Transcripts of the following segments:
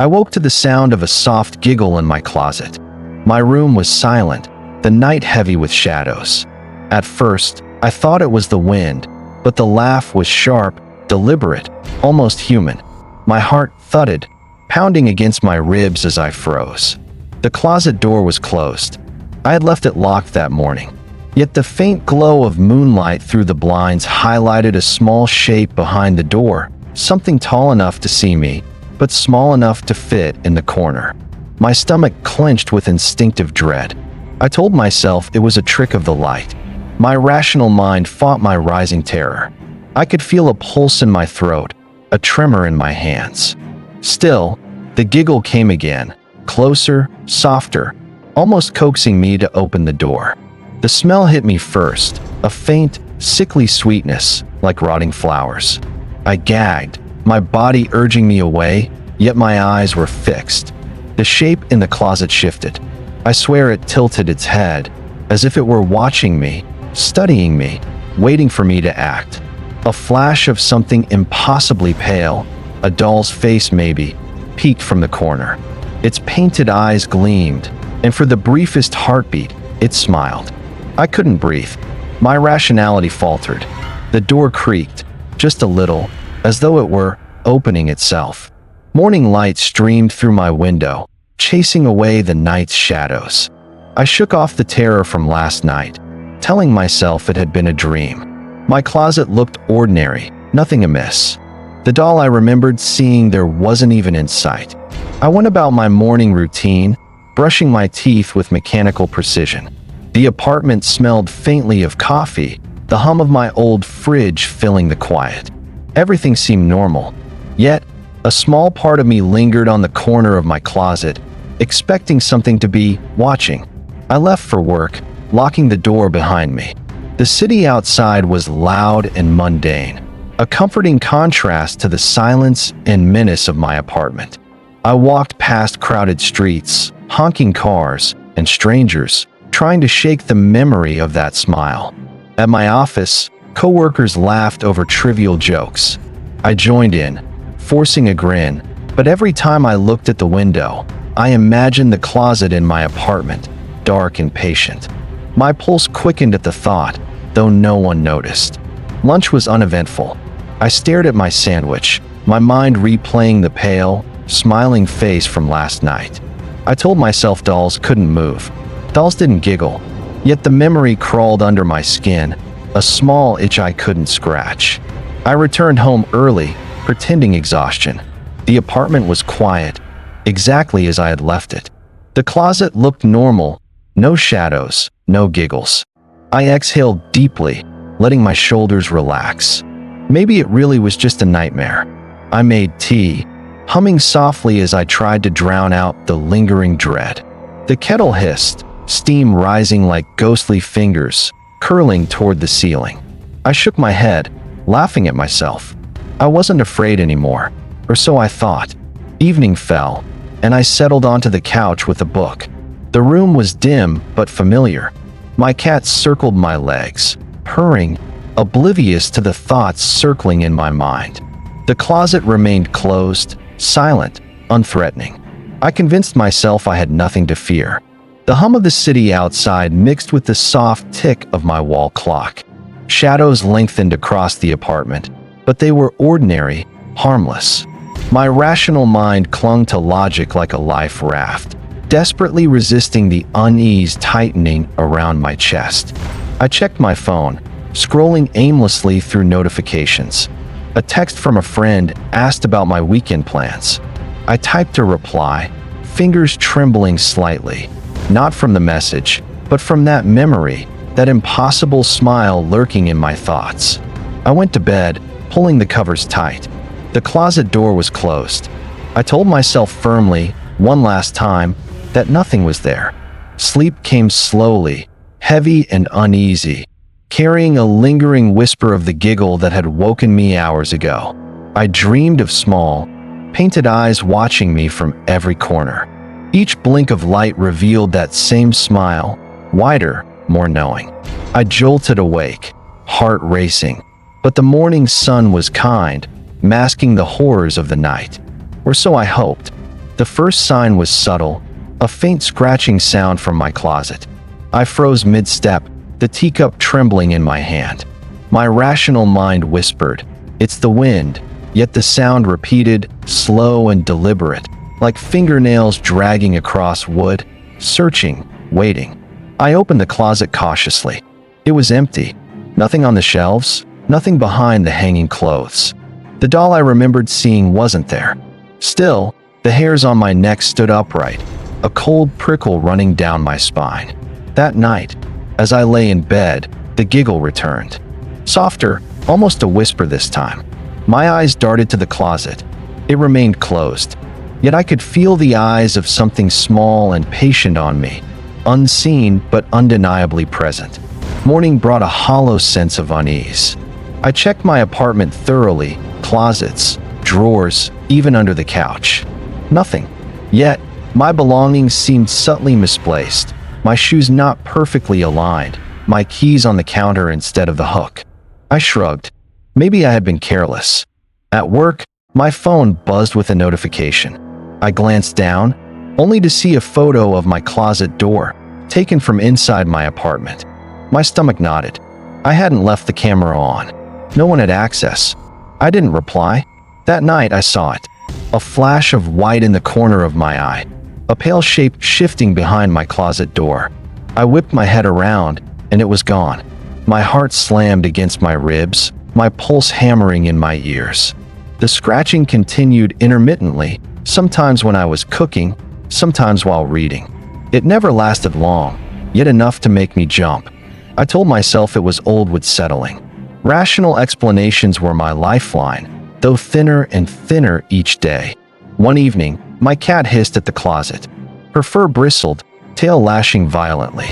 I woke to the sound of a soft giggle in my closet. My room was silent, the night heavy with shadows. At first, I thought it was the wind, but the laugh was sharp, deliberate, almost human. My heart thudded, pounding against my ribs as I froze. The closet door was closed. I had left it locked that morning. Yet the faint glow of moonlight through the blinds highlighted a small shape behind the door, something tall enough to see me, but small enough to fit in the corner. My stomach clenched with instinctive dread. I told myself it was a trick of the light. My rational mind fought my rising terror. I could feel a pulse in my throat, a tremor in my hands. Still, the giggle came again, closer, softer, almost coaxing me to open the door. The smell hit me first, a faint, sickly sweetness, like rotting flowers. I gagged, my body urging me away, yet my eyes were fixed. The shape in the closet shifted. I swear it tilted its head, as if it were watching me, studying me, waiting for me to act. A flash of something impossibly pale, a doll's face maybe, peeked from the corner. Its painted eyes gleamed, and for the briefest heartbeat, it smiled. I couldn't breathe. My rationality faltered. The door creaked, just a little, as though it were opening itself. Morning light streamed through my window, chasing away the night's shadows. I shook off the terror from last night, telling myself it had been a dream. My closet looked ordinary, nothing amiss. The doll I remembered seeing there wasn't even in sight. I went about my morning routine, brushing my teeth with mechanical precision. The apartment smelled faintly of coffee, the hum of my old fridge filling the quiet. Everything seemed normal. Yet, a small part of me lingered on the corner of my closet, expecting something to be watching. I left for work, locking the door behind me. The city outside was loud and mundane, a comforting contrast to the silence and menace of my apartment. I walked past crowded streets, honking cars, and strangers, trying to shake the memory of that smile. At my office, coworkers laughed over trivial jokes. I joined in, forcing a grin, but every time I looked at the window, I imagined the closet in my apartment, dark and patient. My pulse quickened at the thought, though no one noticed. Lunch was uneventful. I stared at my sandwich, my mind replaying the pale, smiling face from last night. I told myself dolls couldn't move. Dolls didn't giggle, yet the memory crawled under my skin, a small itch I couldn't scratch. I returned home early, pretending exhaustion. The apartment was quiet, exactly as I had left it. The closet looked normal, no shadows, no giggles. I exhaled deeply, letting my shoulders relax. Maybe it really was just a nightmare. I made tea, humming softly as I tried to drown out the lingering dread. The kettle hissed, steam rising like ghostly fingers, curling toward the ceiling. I shook my head, laughing at myself. I wasn't afraid anymore, or so I thought. Evening fell, and I settled onto the couch with a book. The room was dim but familiar. My cat circled my legs, purring, oblivious to the thoughts circling in my mind. The closet remained closed, silent, unthreatening. I convinced myself I had nothing to fear. The hum of the city outside mixed with the soft tick of my wall clock. Shadows lengthened across the apartment, but they were ordinary, harmless. My rational mind clung to logic like a life raft, desperately resisting the unease tightening around my chest. I checked my phone, scrolling aimlessly through notifications. A text from a friend asked about my weekend plans. I typed a reply, fingers trembling slightly, not from the message, but from that memory, that impossible smile lurking in my thoughts. I went to bed, pulling the covers tight. The closet door was closed. I told myself firmly, one last time, that nothing was there. Sleep came slowly, heavy and uneasy, carrying a lingering whisper of the giggle that had woken me hours ago. I dreamed of small, painted eyes watching me from every corner. Each blink of light revealed that same smile, wider, more knowing. I jolted awake, heart racing, but the morning sun was kind, masking the horrors of the night. Or so I hoped. The first sign was subtle, a faint scratching sound from my closet. I froze mid-step, the teacup trembling in my hand. My rational mind whispered, "It's the wind," yet the sound repeated, slow and deliberate, like fingernails dragging across wood, searching, waiting. I opened the closet cautiously. It was empty. Nothing on the shelves, nothing behind the hanging clothes. The doll I remembered seeing wasn't there. Still, the hairs on my neck stood upright, a cold prickle running down my spine. That night, as I lay in bed, the giggle returned. Softer, almost a whisper this time. My eyes darted to the closet. It remained closed, yet I could feel the eyes of something small and patient on me, unseen but undeniably present. Morning brought a hollow sense of unease. I checked my apartment thoroughly, closets, drawers, even under the couch. Nothing. Yet, my belongings seemed subtly misplaced, my shoes not perfectly aligned, my keys on the counter instead of the hook. I shrugged. Maybe I had been careless. At work, my phone buzzed with a notification. I glanced down, only to see a photo of my closet door, taken from inside my apartment. My stomach knotted. I hadn't left the camera on. No one had access. I didn't reply. That night I saw it. A flash of white in the corner of my eye. A pale shape shifting behind my closet door. I whipped my head around, and it was gone. My heart slammed against my ribs, my pulse hammering in my ears. The scratching continued intermittently, sometimes when I was cooking, sometimes while reading. It never lasted long, yet enough to make me jump. I told myself it was old wood settling. Rational explanations were my lifeline, though thinner and thinner each day. One evening, my cat hissed at the closet. Her fur bristled, tail lashing violently.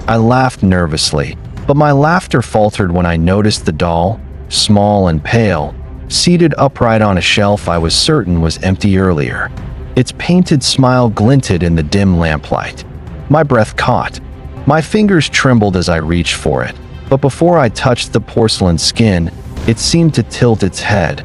I laughed nervously, but my laughter faltered when I noticed the doll, small and pale, seated upright on a shelf I was certain was empty earlier. Its painted smile glinted in the dim lamplight. My breath caught. My fingers trembled as I reached for it, but before I touched the porcelain skin, it seemed to tilt its head,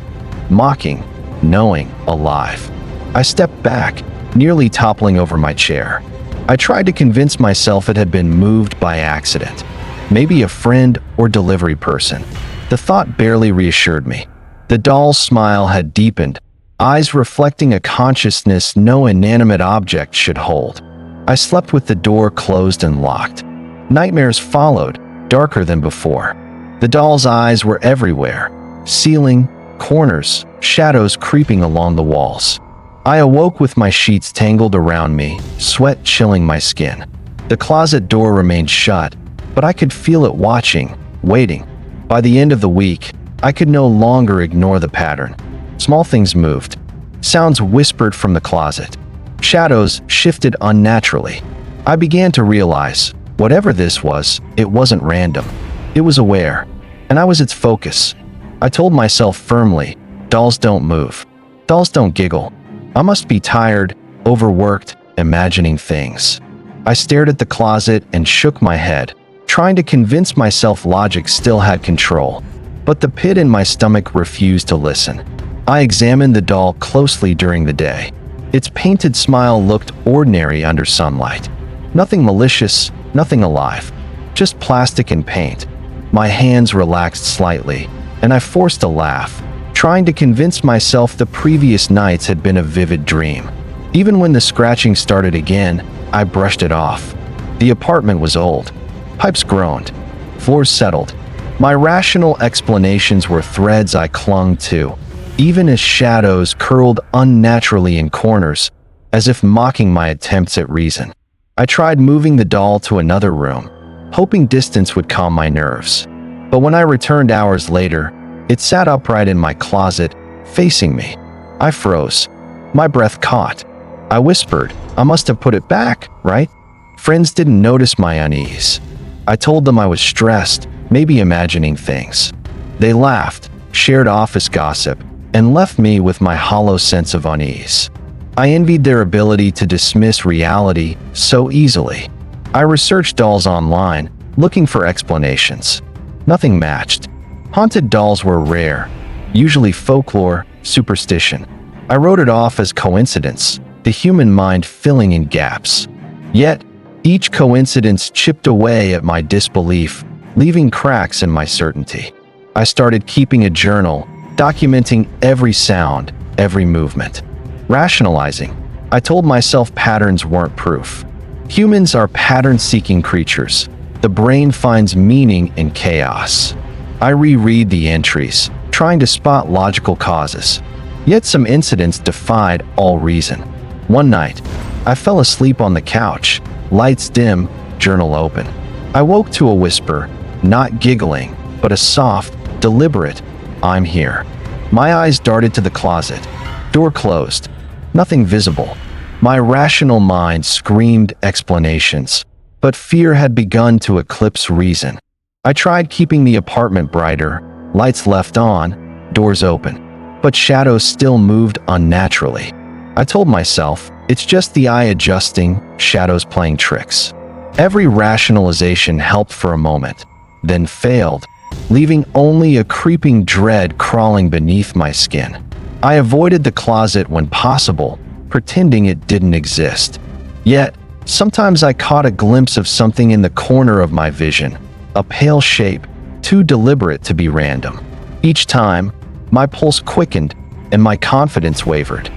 mocking, knowing, alive. I stepped back, nearly toppling over my chair. I tried to convince myself it had been moved by accident. Maybe a friend or delivery person. The thought barely reassured me. The doll's smile had deepened, eyes reflecting a consciousness no inanimate object should hold. I slept with the door closed and locked. Nightmares followed, darker than before. The doll's eyes were everywhere, ceiling, corners, shadows creeping along the walls. I awoke with my sheets tangled around me, sweat chilling my skin. The closet door remained shut, but I could feel it watching, waiting. By the end of the week, I could no longer ignore the pattern. Small things moved. Sounds whispered from the closet. Shadows shifted unnaturally. I began to realize, whatever this was, it wasn't random. It was aware, and I was its focus. I told myself firmly, dolls don't move. Dolls don't giggle. I must be tired, overworked, imagining things. I stared at the closet and shook my head, trying to convince myself logic still had control. But the pit in my stomach refused to listen. I examined the doll closely during the day. Its painted smile looked ordinary under sunlight. Nothing malicious, nothing alive. Just plastic and paint. My hands relaxed slightly, and I forced a laugh, trying to convince myself the previous nights had been a vivid dream. Even when the scratching started again, I brushed it off. The apartment was old. Pipes groaned. Floors settled. My rational explanations were threads I clung to, even as shadows curled unnaturally in corners, as if mocking my attempts at reason. I tried moving the doll to another room, hoping distance would calm my nerves. But when I returned hours later, it sat upright in my closet, facing me. I froze. My breath caught. I whispered, "I must have put it back, right?" Friends didn't notice my unease. I told them I was stressed, maybe imagining things. They laughed, shared office gossip, and left me with my hollow sense of unease. I envied their ability to dismiss reality so easily. I researched dolls online, looking for explanations. Nothing matched. Haunted dolls were rare, usually folklore, superstition. I wrote it off as coincidence, the human mind filling in gaps. Yet, each coincidence chipped away at my disbelief, leaving cracks in my certainty. I started keeping a journal, documenting every sound, every movement. Rationalizing, I told myself patterns weren't proof. Humans are pattern-seeking creatures. The brain finds meaning in chaos. I reread the entries, trying to spot logical causes. Yet some incidents defied all reason. One night, I fell asleep on the couch, lights dim, journal open. I woke to a whisper, not giggling, but a soft, deliberate, "I'm here." My eyes darted to the closet. Door closed. Nothing visible. My rational mind screamed explanations, but fear had begun to eclipse reason. I tried keeping the apartment brighter, lights left on, doors open, but shadows still moved unnaturally. I told myself, it's just the eye adjusting, shadows playing tricks. Every rationalization helped for a moment, then failed, leaving only a creeping dread crawling beneath my skin. I avoided the closet when possible, pretending it didn't exist. Yet, sometimes I caught a glimpse of something in the corner of my vision, a pale shape, too deliberate to be random. Each time, my pulse quickened and my confidence wavered.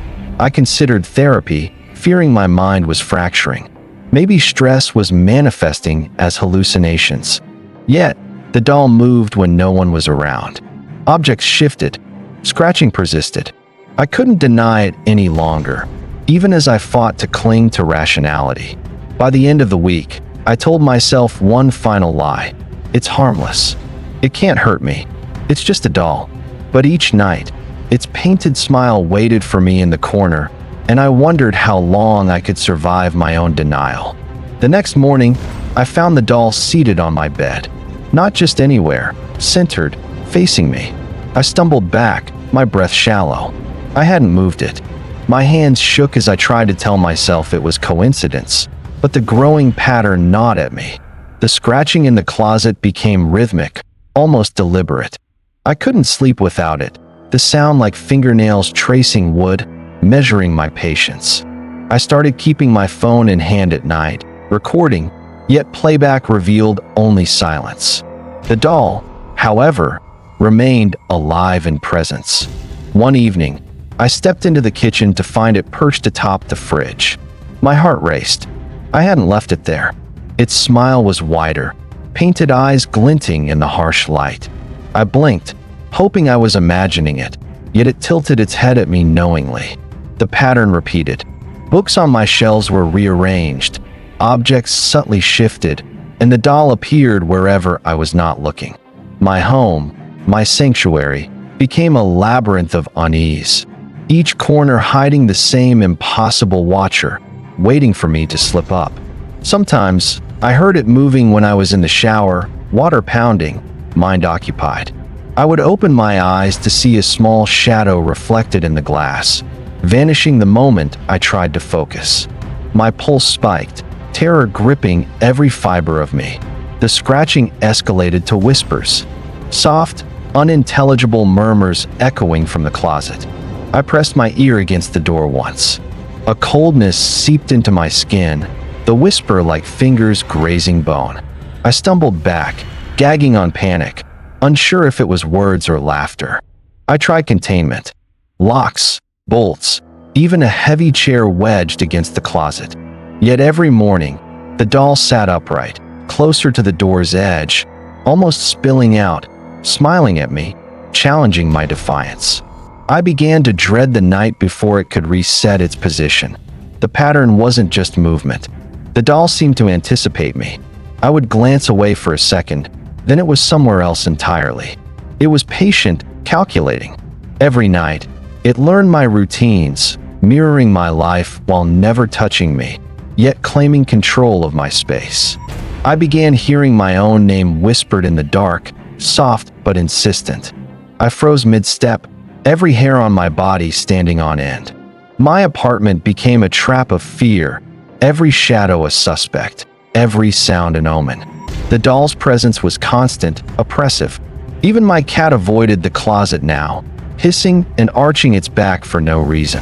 I considered therapy, fearing my mind was fracturing. Maybe stress was manifesting as hallucinations. Yet, the doll moved when no one was around. Objects shifted. Scratching persisted. I couldn't deny it any longer, even as I fought to cling to rationality. By the end of the week, I told myself one final lie. It's harmless. It can't hurt me. It's just a doll. But each night, its painted smile waited for me in the corner, and I wondered how long I could survive my own denial. The next morning, I found the doll seated on my bed. Not just anywhere, centered, facing me. I stumbled back, my breath shallow. I hadn't moved it. My hands shook as I tried to tell myself it was coincidence, but the growing pattern gnawed at me. The scratching in the closet became rhythmic, almost deliberate. I couldn't sleep without it, the sound like fingernails tracing wood, measuring my patience. I started keeping my phone in hand at night, recording, yet playback revealed only silence. The doll, however, remained alive in presence. One evening, I stepped into the kitchen to find it perched atop the fridge. My heart raced. I hadn't left it there. Its smile was wider, painted eyes glinting in the harsh light. I blinked, hoping I was imagining it, yet it tilted its head at me knowingly. The pattern repeated. Books on my shelves were rearranged, objects subtly shifted, and the doll appeared wherever I was not looking. My home, my sanctuary, became a labyrinth of unease, each corner hiding the same impossible watcher, waiting for me to slip up. Sometimes, I heard it moving when I was in the shower, water pounding, mind occupied. I would open my eyes to see a small shadow reflected in the glass, vanishing the moment I tried to focus. My pulse spiked, terror gripping every fiber of me. The scratching escalated to whispers, soft, unintelligible murmurs echoing from the closet. I pressed my ear against the door once. A coldness seeped into my skin, the whisper like fingers grazing bone. I stumbled back, gagging on panic, unsure if it was words or laughter. I tried containment. Locks, bolts, even a heavy chair wedged against the closet. Yet every morning, the doll sat upright, closer to the door's edge, almost spilling out, smiling at me, challenging my defiance. I began to dread the night before it could reset its position. The pattern wasn't just movement. The doll seemed to anticipate me. I would glance away for a second, then it was somewhere else entirely. It was patient, calculating. Every night, it learned my routines, mirroring my life while never touching me, yet claiming control of my space. I began hearing my own name whispered in the dark, soft but insistent. I froze mid-step, every hair on my body standing on end. My apartment became a trap of fear, every shadow a suspect, every sound an omen. The doll's presence was constant, oppressive. Even my cat avoided the closet now, hissing and arching its back for no reason.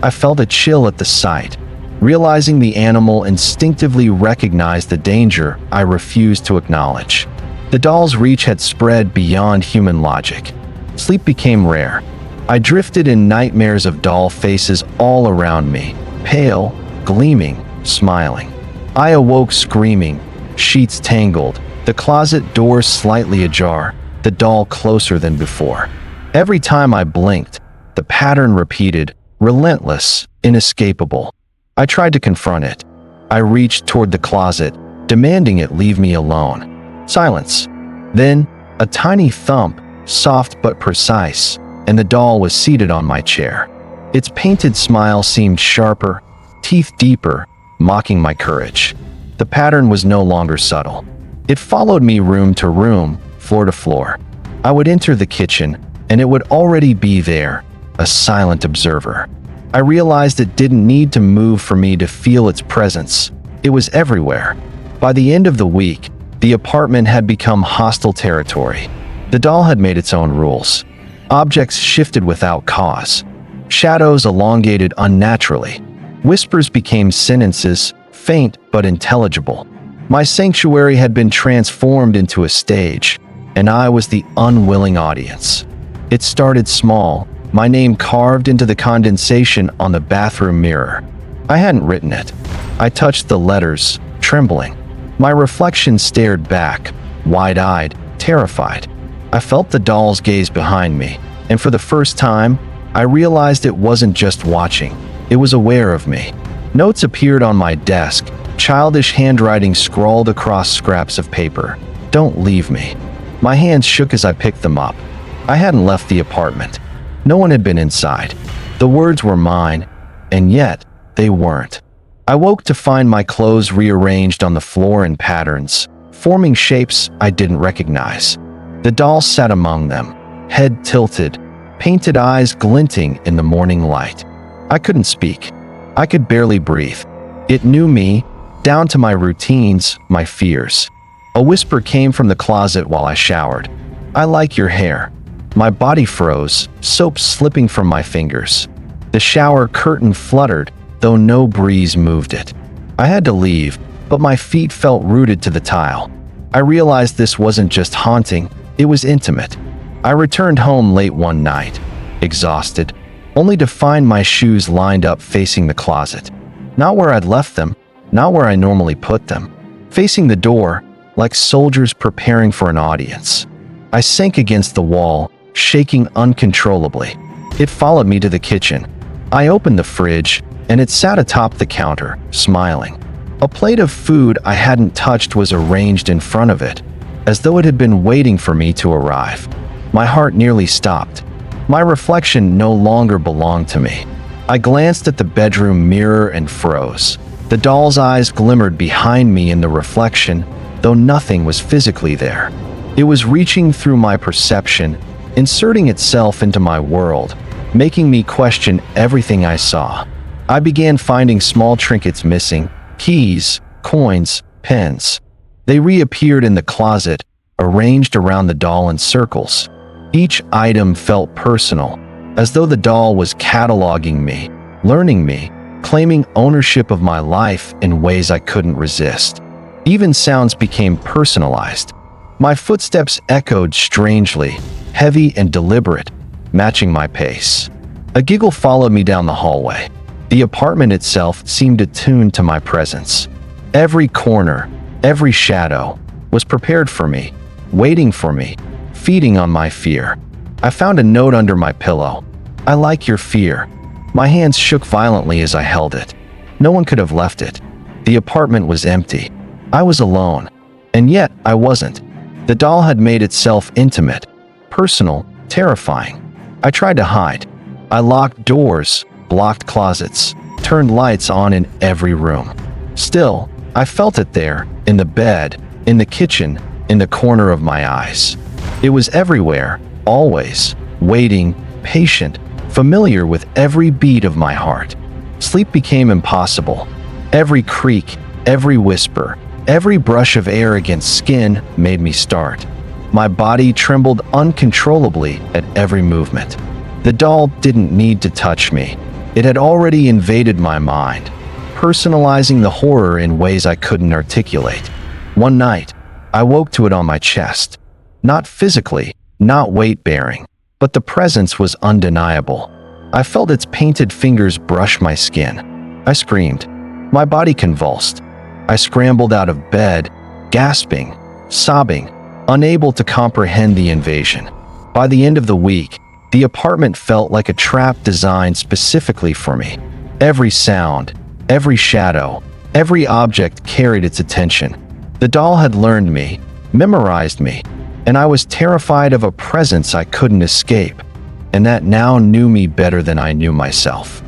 I felt a chill at the sight. Realizing the animal instinctively recognized the danger I refused to acknowledge. The doll's reach had spread beyond human logic. Sleep became rare. I drifted in nightmares of doll faces all around me, pale, gleaming, smiling. I awoke screaming, sheets tangled, the closet door slightly ajar, the doll closer than before. Every time I blinked, the pattern repeated, relentless, inescapable. I tried to confront it. I reached toward the closet, demanding it leave me alone. Silence. Then, a tiny thump, soft but precise, and the doll was seated on my chair. Its painted smile seemed sharper, teeth deeper, mocking my courage. The pattern was no longer subtle. It followed me room to room, floor to floor. I would enter the kitchen, and it would already be there, a silent observer. I realized it didn't need to move for me to feel its presence. It was everywhere. By the end of the week, the apartment had become hostile territory. The doll had made its own rules. Objects shifted without cause. Shadows elongated unnaturally. Whispers became sentences, faint but intelligible. My sanctuary had been transformed into a stage, and I was the unwilling audience. It started small, my name carved into the condensation on the bathroom mirror. I hadn't written it. I touched the letters, trembling. My reflection stared back, wide-eyed, terrified. I felt the doll's gaze behind me, and for the first time, I realized it wasn't just watching. It was aware of me. Notes appeared on my desk, childish handwriting scrawled across scraps of paper. "Don't leave me." My hands shook as I picked them up. I hadn't left the apartment. No one had been inside. The words were mine, and yet they weren't. I woke to find my clothes rearranged on the floor in patterns, forming shapes I didn't recognize. The doll sat among them, head tilted, painted eyes glinting in the morning light. I couldn't speak. I could barely breathe. It knew me, down to my routines, my fears. A whisper came from the closet while I showered. "I like your hair." My body froze, soap slipping from my fingers. The shower curtain fluttered, though no breeze moved it. I had to leave, but my feet felt rooted to the tile. I realized this wasn't just haunting, it was intimate. I returned home late one night, exhausted, only to find my shoes lined up facing the closet. Not where I'd left them, not where I normally put them. Facing the door, like soldiers preparing for an audience. I sank against the wall, shaking uncontrollably. It followed me to the kitchen. I opened the fridge, and it sat atop the counter, smiling. A plate of food I hadn't touched was arranged in front of it, as though it had been waiting for me to arrive. My heart nearly stopped. My reflection no longer belonged to me. I glanced at the bedroom mirror and froze. The doll's eyes glimmered behind me in the reflection, though nothing was physically there. It was reaching through my perception, inserting itself into my world, making me question everything I saw. I began finding small trinkets missing, keys, coins, pens. They reappeared in the closet, arranged around the doll in circles. Each item felt personal, as though the doll was cataloging me, learning me, claiming ownership of my life in ways I couldn't resist. Even sounds became personalized. My footsteps echoed strangely, heavy and deliberate, matching my pace. A giggle followed me down the hallway. The apartment itself seemed attuned to my presence. Every corner, every shadow, was prepared for me, waiting for me, feeding on my fear. I found a note under my pillow. "I like your fear." My hands shook violently as I held it. No one could have left it. The apartment was empty. I was alone. And yet, I wasn't. The doll had made itself intimate, personal, terrifying. I tried to hide. I locked doors, blocked closets, turned lights on in every room. Still, I felt it there, in the bed, in the kitchen, in the corner of my eyes. It was everywhere, always, waiting, patient, familiar with every beat of my heart. Sleep became impossible. Every creak, every whisper, every brush of air against skin made me start. My body trembled uncontrollably at every movement. The doll didn't need to touch me. It had already invaded my mind, personalizing the horror in ways I couldn't articulate. One night, I woke to it on my chest. Not physically, not weight-bearing, but the presence was undeniable. I felt its painted fingers brush my skin. I screamed. My body convulsed. I scrambled out of bed, gasping, sobbing, unable to comprehend the invasion. By the end of the week, the apartment felt like a trap designed specifically for me. Every sound, every shadow, every object carried its attention. The doll had learned me, memorized me, and I was terrified of a presence I couldn't escape, and that now knew me better than I knew myself.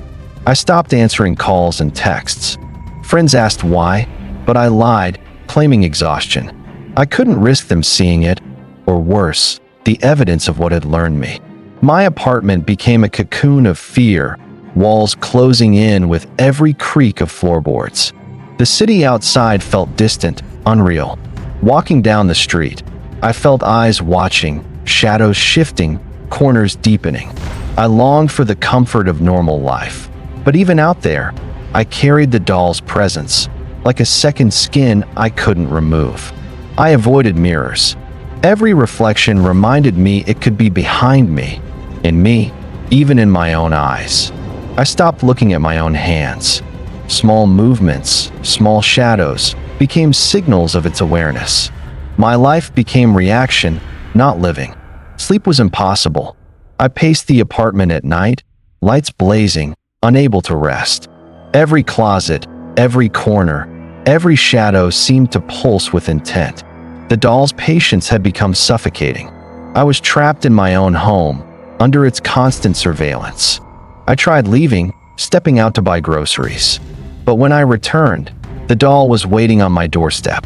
I stopped answering calls and texts. Friends asked why, but I lied, claiming exhaustion. I couldn't risk them seeing it, or worse, the evidence of what had learned me. My apartment became a cocoon of fear, walls closing in with every creak of floorboards. The city outside felt distant, unreal. Walking down the street, I felt eyes watching, shadows shifting, corners deepening. I longed for the comfort of normal life. But even out there, I carried the doll's presence, like a second skin I couldn't remove. I avoided mirrors. Every reflection reminded me it could be behind me, in me, even in my own eyes. I stopped looking at my own hands. Small movements, small shadows, became signals of its awareness. My life became reaction, not living. Sleep was impossible. I paced the apartment at night, lights blazing, unable to rest. Every closet, every corner, every shadow seemed to pulse with intent. The doll's patience had become suffocating. I was trapped in my own home, under its constant surveillance. I tried leaving, stepping out to buy groceries. But when I returned, the doll was waiting on my doorstep.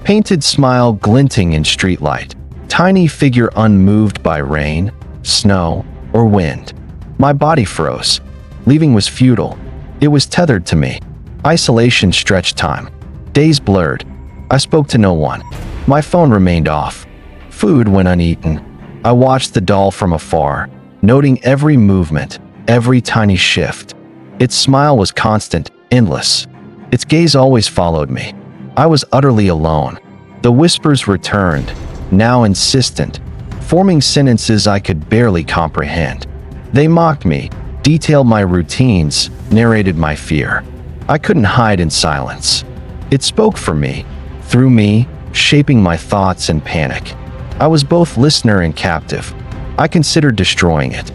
Painted smile glinting in streetlight. Tiny figure unmoved by rain, snow, or wind. My body froze. Leaving was futile. It was tethered to me. Isolation stretched time. Days blurred. I spoke to no one. My phone remained off. Food went uneaten. I watched the doll from afar, noting every movement, every tiny shift. Its smile was constant, endless. Its gaze always followed me. I was utterly alone. The whispers returned, now insistent, forming sentences I could barely comprehend. They mocked me, detailed my routines, narrated my fear. I couldn't hide in silence. It spoke for me, through me, shaping my thoughts and panic. I was both listener and captive. I considered destroying it.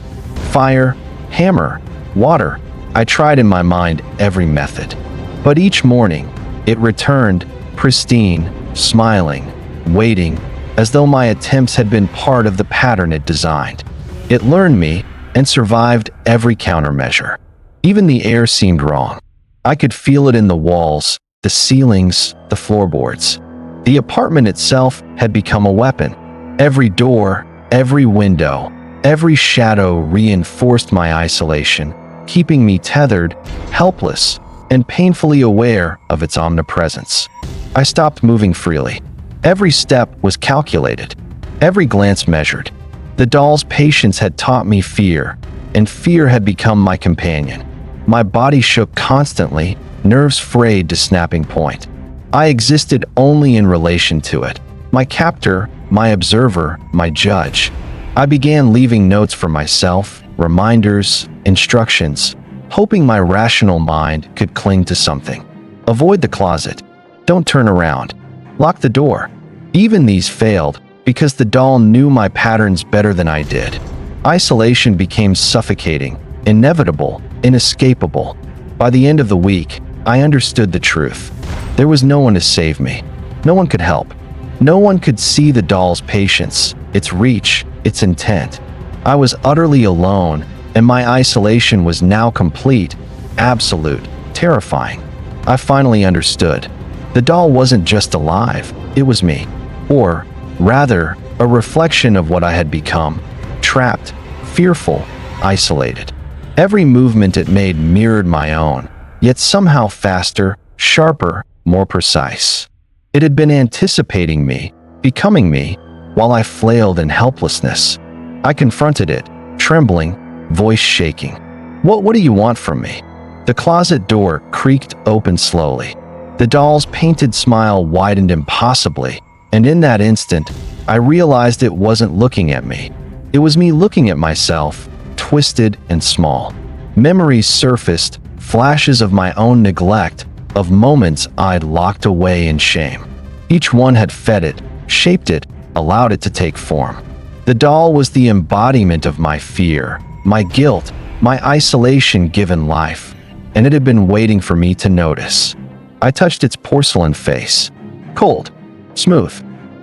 Fire, hammer, water. I tried in my mind every method. But each morning, it returned, pristine, smiling, waiting, as though my attempts had been part of the pattern it designed. It learned me and survived every countermeasure. Even the air seemed wrong. I could feel it in the walls, the ceilings, the floorboards. The apartment itself had become a weapon. Every door, every window, every shadow reinforced my isolation, keeping me tethered, helpless, and painfully aware of its omnipresence. I stopped moving freely. Every step was calculated, every glance measured. The doll's patience had taught me fear, and fear had become my companion. My body shook constantly, nerves frayed to snapping point. I existed only in relation to it, my captor, my observer, my judge. I began leaving notes for myself, reminders, instructions, hoping my rational mind could cling to something. Avoid the closet. Don't turn around. Lock the door. Even these failed because the doll knew my patterns better than I did. Isolation became suffocating, inevitable, inescapable. By the end of the week, I understood the truth. There was no one to save me. No one could help. No one could see the doll's patience, its reach, its intent. I was utterly alone, and my isolation was now complete, absolute, terrifying. I finally understood. The doll wasn't just alive, it was me. Or, rather, a reflection of what I had become. Trapped, fearful, isolated. Every movement it made mirrored my own, yet somehow faster, sharper, more precise. It had been anticipating me, becoming me, while I flailed in helplessness. I confronted it, trembling, voice shaking. What do you want from me?" The closet door creaked open slowly. The doll's painted smile widened impossibly, and in that instant, I realized it wasn't looking at me. It was me looking at myself, twisted and small. Memories surfaced, flashes of my own neglect, of moments I'd locked away in shame. Each one had fed it, shaped it, allowed it to take form. The doll was the embodiment of my fear, my guilt, my isolation given life, and it had been waiting for me to notice. I touched its porcelain face. Cold, smooth,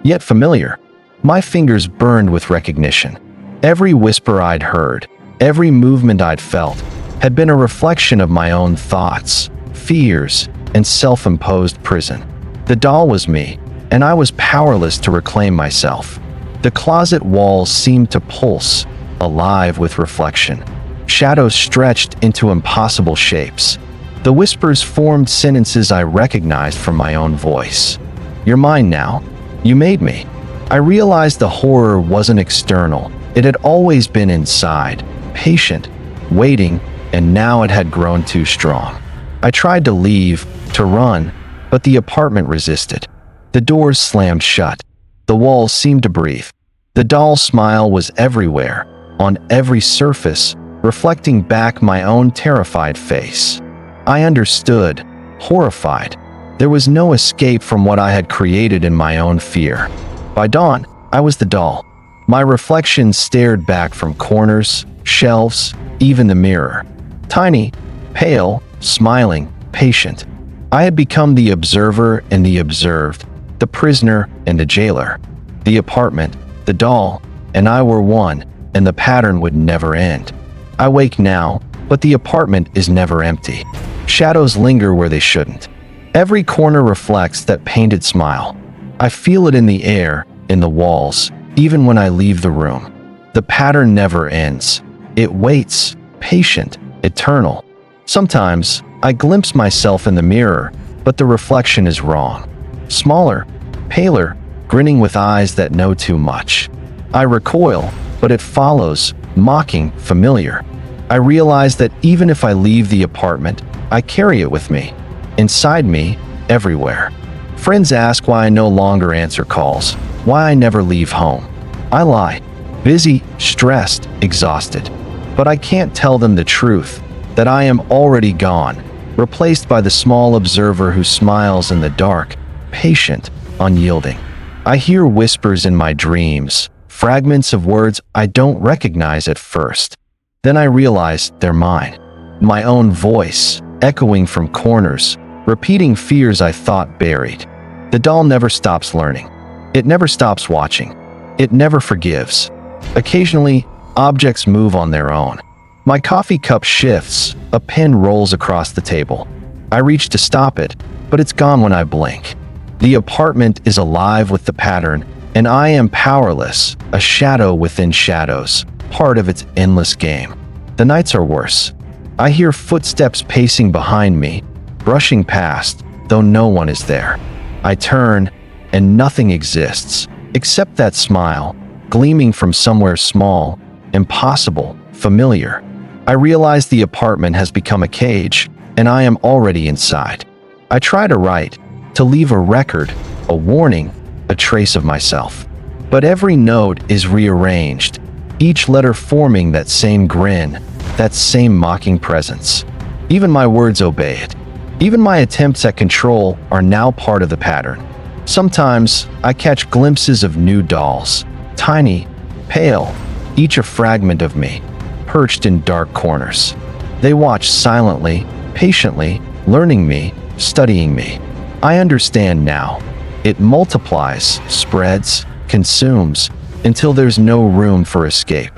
yet familiar. My fingers burned with recognition. Every whisper I'd heard, every movement I'd felt, had been a reflection of my own thoughts, fears, and self-imposed prison. The doll was me, and I was powerless to reclaim myself. The closet walls seemed to pulse, alive with reflection. Shadows stretched into impossible shapes. The whispers formed sentences I recognized from my own voice. "You're mine now. You made me." I realized the horror wasn't external. It had always been inside, patient, waiting, and now it had grown too strong. I tried to leave, to run, but the apartment resisted. The doors slammed shut. The walls seemed to breathe. The doll's smile was everywhere, on every surface, reflecting back my own terrified face. I understood, horrified. There was no escape from what I had created in my own fear. By dawn, I was the doll. My reflection stared back from corners, shelves, even the mirror. Tiny, pale, smiling, patient. I had become the observer and the observed, the prisoner and the jailer. The apartment, the doll, and I were one, and the pattern would never end. I wake now, but the apartment is never empty. Shadows linger where they shouldn't. Every corner reflects that painted smile. I feel it in the air, in the walls, even when I leave the room. The pattern never ends. It waits, patient, eternal. Sometimes, I glimpse myself in the mirror, but the reflection is wrong. Smaller, paler, grinning with eyes that know too much. I recoil, but it follows, mocking, familiar. I realize that even if I leave the apartment, I carry it with me. Inside me, everywhere. Friends ask why I no longer answer calls, why I never leave home. I lie. Busy, stressed, exhausted. But I can't tell them the truth, that I am already gone, replaced by the small observer who smiles in the dark, patient, unyielding. I hear whispers in my dreams, fragments of words I don't recognize at first. Then I realize they're mine. My own voice, echoing from corners, repeating fears I thought buried. The doll never stops learning. It never stops watching. It never forgives. Occasionally, objects move on their own. My coffee cup shifts, a pen rolls across the table. I reach to stop it, but it's gone when I blink. The apartment is alive with the pattern, and I am powerless, a shadow within shadows, part of its endless game. The nights are worse. I hear footsteps pacing behind me, brushing past, though no one is there. I turn, and nothing exists, except that smile, gleaming from somewhere small, impossible, familiar. I realize the apartment has become a cage, and I am already inside. I try to write, to leave a record, a warning, a trace of myself. But every note is rearranged, each letter forming that same grin, that same mocking presence. Even my words obey it. Even my attempts at control are now part of the pattern. Sometimes I catch glimpses of new dolls, tiny, pale, each a fragment of me, perched in dark corners. They watch silently, patiently, learning me, studying me. I understand now. It multiplies, spreads, consumes, until there's no room for escape.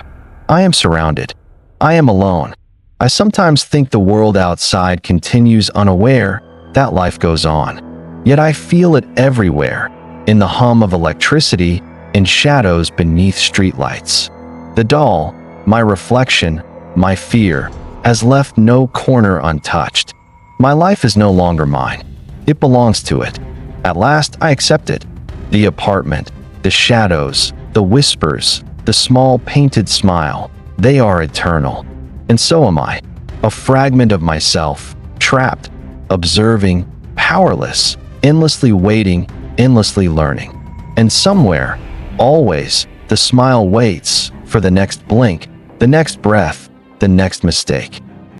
I am surrounded. I am alone. I sometimes think the world outside continues unaware that life goes on. Yet I feel it everywhere, in the hum of electricity, in shadows beneath streetlights. The doll, my reflection, my fear, has left no corner untouched. My life is no longer mine. It belongs to it. At last, I accept it. The apartment, the shadows, the whispers, the small painted smile, they are eternal. And so am I. A fragment of myself, trapped, observing, powerless, endlessly waiting, endlessly learning. And somewhere, always, the smile waits for the next blink, the next breath, the next mistake.